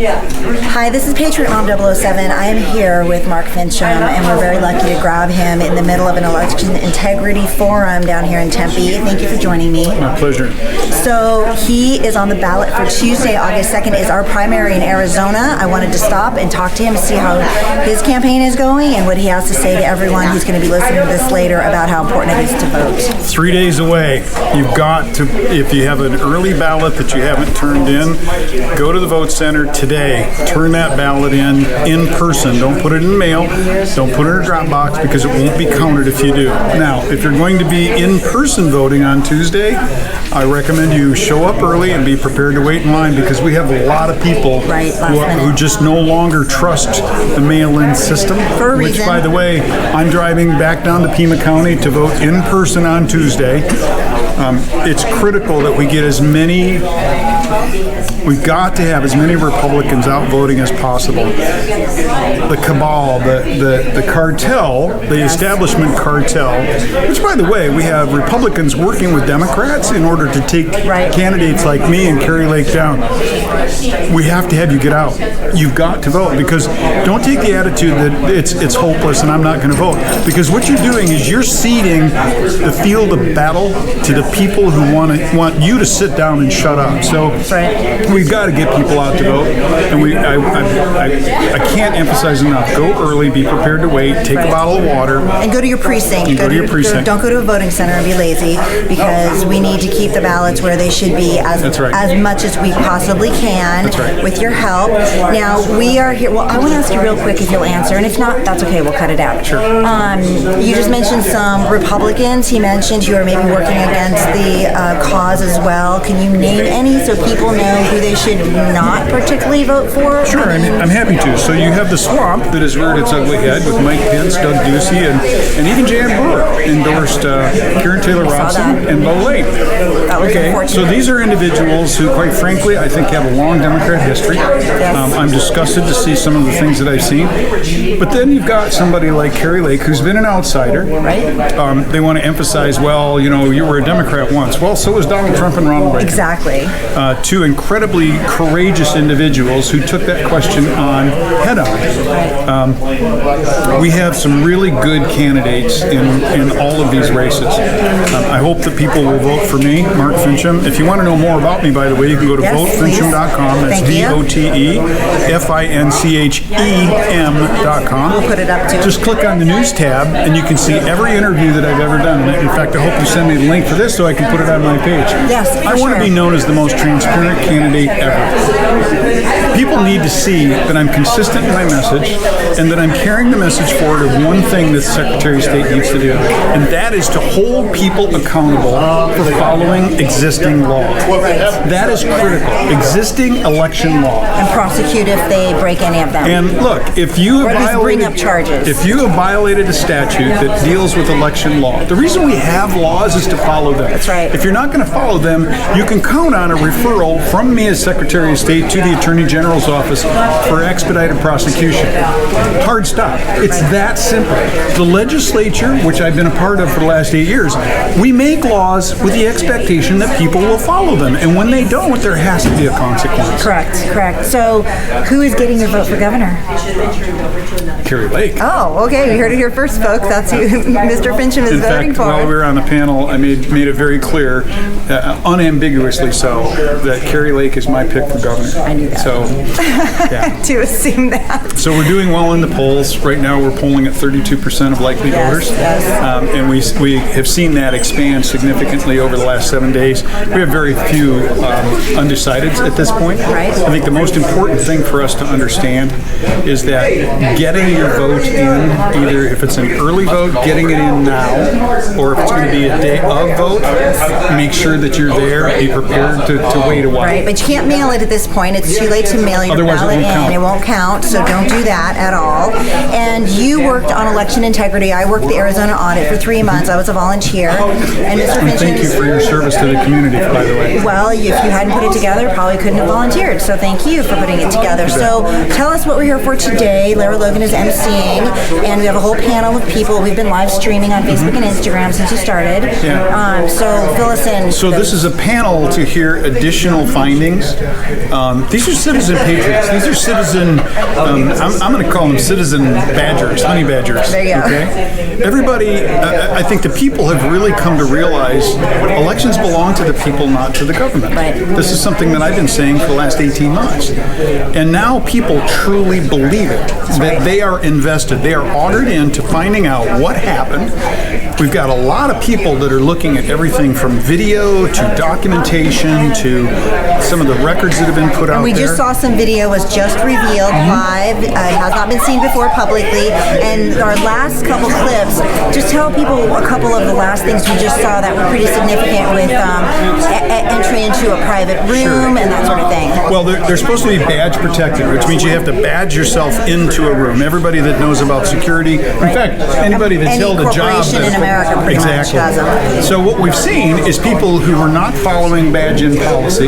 Hi, this is Patriot Mom 007. I am here with Mark Finchem, and we're very lucky to grab him in the middle of an election integrity forum down here in Tempe. Thank you for joining me. My pleasure. So he is on the ballot for Tuesday, August 2nd, is our primary in Arizona. I wanted to stop and talk to him to see how his campaign is going and what he has to say to everyone who's going to be listening to this later about how important it is to vote. 3 days away. You've got to, if you have an early ballot that you haven't turned in, go to the vote center today. Turn that ballot in person. Don't put it in mail. Don't put it in a drop box because it won't be counted if you do. Now, if you're going to be in-person voting on Tuesday, I recommend you show up early and be prepared to wait in line because we have a lot of people who just no longer trust the mail-in system. For a which, reason. by the way, I'm driving back down to Pima County to vote in person on Tuesday. It's critical that we get we've got to have as many Republicans out voting as possible. The cabal, the cartel, the establishment cartel, which, by the way, we have Republicans working with Democrats in order to take candidates like me and Kari Lake down. We have to have you get out. You've got to vote because don't take the attitude that it's hopeless and I'm not going to vote. Because what you're doing is you're ceding the field of battle to the people who want you to sit down and shut up. So we've got to get people out to vote, and I can't emphasize enough. Go early, be prepared to wait, take a bottle of water, and go to your precinct. Go to your precinct. Don't go to a voting center and be lazy because we need to keep the ballots where they should be as much as we possibly can with your help. Now we are here. Well, I want to ask you real quick if you'll answer, and if not, that's okay. We'll cut it out. Sure. You just mentioned some Republicans. He mentioned who are maybe working against the cause as well. Can you name any so people know who they should not particularly vote for? Sure, I'm happy to. So you have the swamp that has reared its ugly head with Mike Pence, Doug Ducey, and even Jan Brewer endorsed Karen Taylor Robson and Bo Lane. Okay, so these are individuals who, quite frankly, I think have a long Democrat history. I'm disgusted to see some of the things that I've seen. But then you've got somebody like Kari Lake, who's been an outsider. They want to emphasize, well, you were a Democrat once. Well, so was Donald Trump and Ronald Reagan. Exactly. Two incredibly courageous individuals who took that question on head on. We have some really good candidates in all of these races. I hope that people will vote for me, Mark Finchem. If you want to know more about me, by the way, you can go to votefinchem.com. That's VOTEFINCHEM.com. We'll put it up too. Just click on the news tab, and you can see every interview that I've ever done. In fact, I hope you send me the link for this so I can put it on my page. Yes, I want to be known as the most transparent candidate ever. People need to see that I'm consistent in my message and that I'm carrying the message forward of one thing that the Secretary of State needs to do, and that is to hold people accountable for following existing law. That is critical. Existing election law. And prosecute if they break any of them. And look, if you have bring up charges. If you have violated a statute that deals with election law, the reason we have laws is to follow them. That's right. If you're not going to follow them, you can count on a referral from me as Secretary of State to the Attorney General's office for expedited prosecution. Hard stop. It's that simple. The legislature, which I've been a part of for the last 8 years, we make laws with the expectation that people will follow them. And when they don't, there has to be a consequence. Correct. So who is getting your vote for governor? Kari Lake. Oh, okay. You heard it here first, folks. That's who Mr. Finchem is voting for. While we were on the panel, I made it very clear, unambiguously so, that Kari Lake is my pick for governor. I knew that. So, I had to assume that. So we're doing well in the polls. Right now we're polling at 32% of likely voters. And we have seen that expand significantly over the last 7 days. We have very few undecideds at this point. I think the most important thing for us to understand is that getting your vote in, either if it's an early vote, getting it in now, or if it's going to be a day of vote, make sure that you're there, be prepared to wait a while. Right, but you can't mail it at this point. It's too late to mail your ballot in. It won't count, so don't do that at all. And you worked on election integrity. I worked the Arizona audit for 3 months. I was a volunteer. And Mr. Finchem, thank you for your service to the community, by the way. Well, if you hadn't put it together, probably couldn't have volunteered. So thank you for putting it together. So tell us what we're here for today. Lara Logan is emceeing, and we have a whole panel of people. We've been live streaming on Facebook and Instagram since you started. So fill us in. So this is a panel to hear additional findings. These are citizens citizen patriots. These are citizen, I'm going to call them citizen badgers, honey badgers. There you go. Okay? Everybody, I think the people have really come to realize elections belong to the people, not to the government. Right. This is something that I've been saying for the last 18 months. And now people truly believe it, that they are invested. They are ordered into finding out what happened. We've got a lot of people that are looking at everything from video to documentation to some of the records that have been put out there. We just saw some video was just revealed live. It has not been seen before publicly. And our last couple clips, just tell people a couple of the last things we just saw that were pretty significant with entry into a private room and that sort of thing. Well, they're supposed to be badge protected, which means you have to badge yourself into a room. Everybody that knows about security, in fact, anybody that's held a job in America pretty much has them. So what we've seen is people who are not following badge-in policy.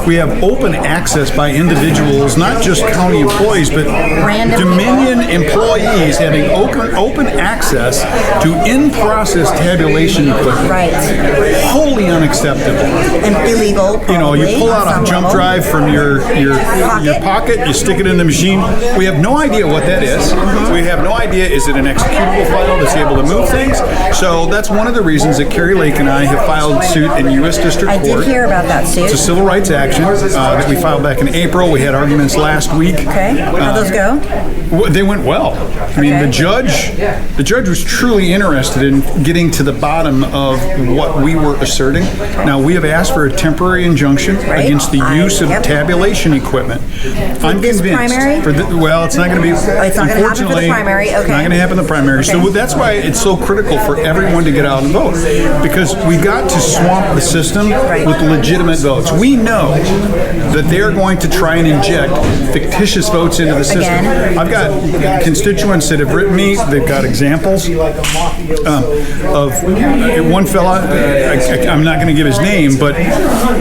We have open access by individuals, not just county employees, but random Dominion employees having open access to in-process tabulation equipment. Right. Wholly unacceptable. And illegal. You know, you pull out a jump drive from your pocket, you stick it in the machine. We have no idea what that is. We have no idea, is it an executable file that's able to move things? So that's one of the reasons that Carrie Lake and I have filed suit in U.S. District Court. I did hear about that suit. It's a civil rights action that we filed back in April. We had arguments last week. Okay. How'd those go? They went well. I mean, the judge was truly interested in getting to the bottom of what we were asserting. Now, we have asked for a temporary injunction against the use of tabulation equipment. I'm this convinced. Primary? Well, it's not going to be. It's not going to happen for the primary. Okay. It's not going to happen in the primary. Okay. So that's why it's so critical for everyone to get out and vote, because we got to swamp the system with legitimate votes. We know that they're going to try and inject fictitious votes into the system. Again. I've got constituents that have written me. They've got examples of one fella. I'm not going to give his name, but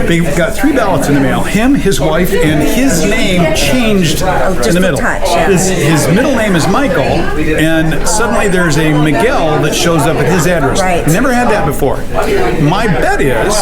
they got 3 ballots in the mail. Him, his wife, and his name changed in the middle. His middle name is Michael, and suddenly there's a Miguel that shows up at his address. Never had that before. My bet is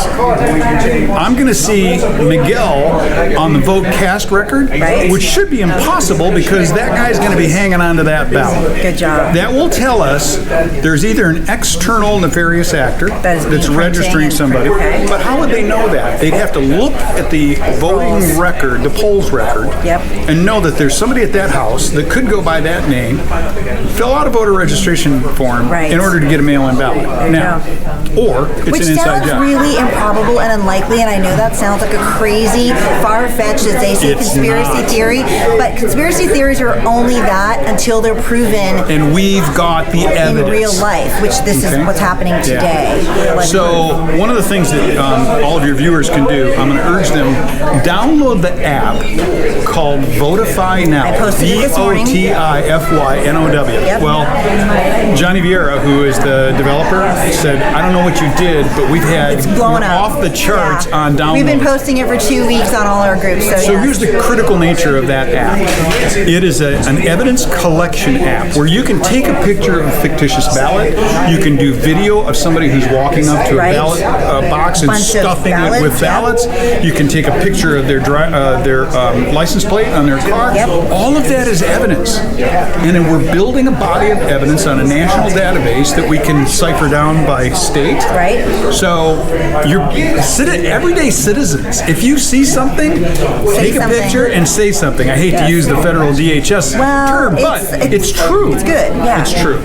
I'm going to see Miguel on the vote cast record, which should be impossible because that guy's going to be hanging on to that ballot. Good job. That will tell us there's either an external nefarious actor that's registering somebody, but how would they know that? They'd have to look at the voting record, the polls record, and know that there's somebody at that house that could go by that name, fill out a voter registration form in order to get a mail-in ballot. Now, or it's an inside job. Which sounds really improbable and unlikely, and I know that sounds like a crazy, far-fetched, as they say, conspiracy theory, but conspiracy theories are only that until they're proven and we've got the evidence in real life, which this is what's happening today. So one of the things that all of your viewers can do, I'm going to urge them, download the app called Votify Now. I posted it this morning. VOTIFYNOW. Well, Johnny Vieira, who is the developer, said, I don't know what you did, but we've had off the charts on downloads. We've been posting it for 2 weeks on all our groups. So here's the critical nature of that app. It is an evidence collection app where you can take a picture of a fictitious ballot. You can do video of somebody who's walking up to a ballot box and stuffing it with ballots. You can take a picture of their license plate on their car. All of that is evidence. And then we're building a body of evidence on a national database that we can cipher down by state. So you're everyday citizens. If you see something, take a picture and say something. I hate to use the federal DHS term, but it's true. It's good. Yeah. It's true.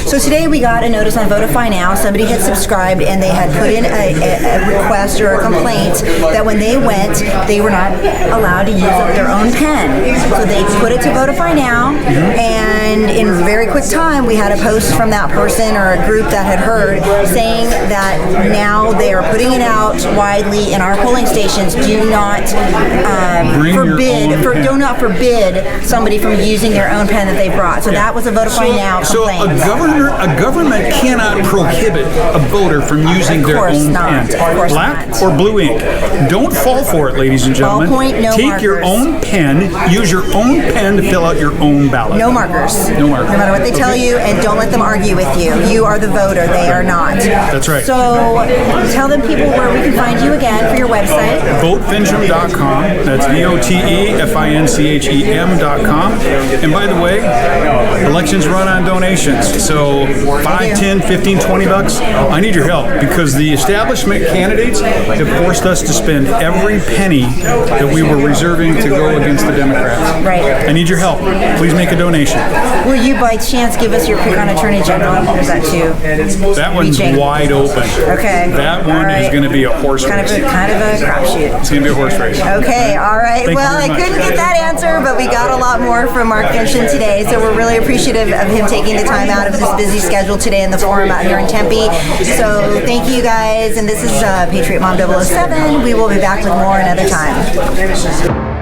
So today we got a notice on Votify Now. Somebody had subscribed and they had put in a request or a complaint that when they went, they were not allowed to use up their own pen. So they put it to Votify Now, and in very quick time, we had a post from that person or a group that had heard saying that now they are putting it out widely in our polling stations. Do not forbid somebody from using their own pen that they brought. So that was a Votify Now complaint. So a government cannot prohibit a voter from using their own pen. Black or blue ink. Don't fall for it, ladies and gentlemen. Ballpoint, no Take your own pen. Use your own pen to fill out your own ballot. No markers. No markers. No matter what they tell you, and don't let them argue with you. You are the voter. They are not. That's right. So tell them, people, where we can find you again for your website. VoteFinchem.com. That's VoteFinchem.com. And by the way, elections run on donations. So 5, 10, 15, 20 bucks. I need your help because the establishment candidates have forced us to spend every penny that we were reserving to go against the Democrats. Right. I need your help. Please make a donation. Will you by chance give us your pick on Attorney General? Or is that too? That one's wide open. Okay. That one is going to be a horse race. Kind of a crapshoot. It's going to be a horse race. Okay, all right. Thank well, I couldn't get that answer, but we got a lot more from Mark Finchem today, so we're really appreciative of him taking the time out of this busy schedule today in the forum out here in Tempe. So thank you guys, and this is Patriot Mom 007. We will be back with more another time.